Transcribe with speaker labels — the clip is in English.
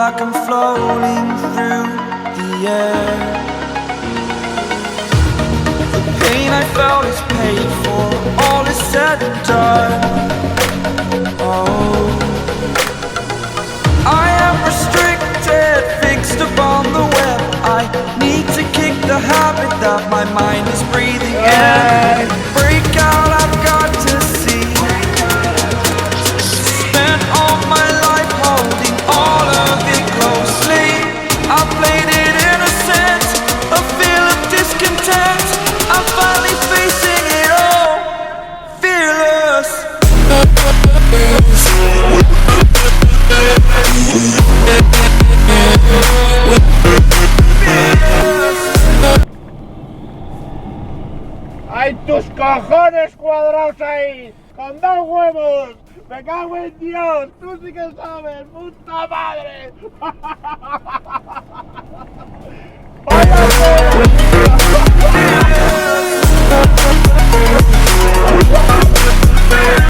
Speaker 1: like I'm floating through the air. The pain I felt is paid for, all is said and done. Oh, I am restricted, fixed upon the web. I need to kick the habit that my mind is breathing in. Break out, I've got to see. Spent all my life holding all of it closely. I played it innocent, a feel of discontent. I'm finally facing it all, fearless.
Speaker 2: ¡Ay, tus cojones cuadrados ahí! ¡Con 2 huevos! ¡Me cago en Dios! ¡Tú sí que sabes! ¡Puta madre!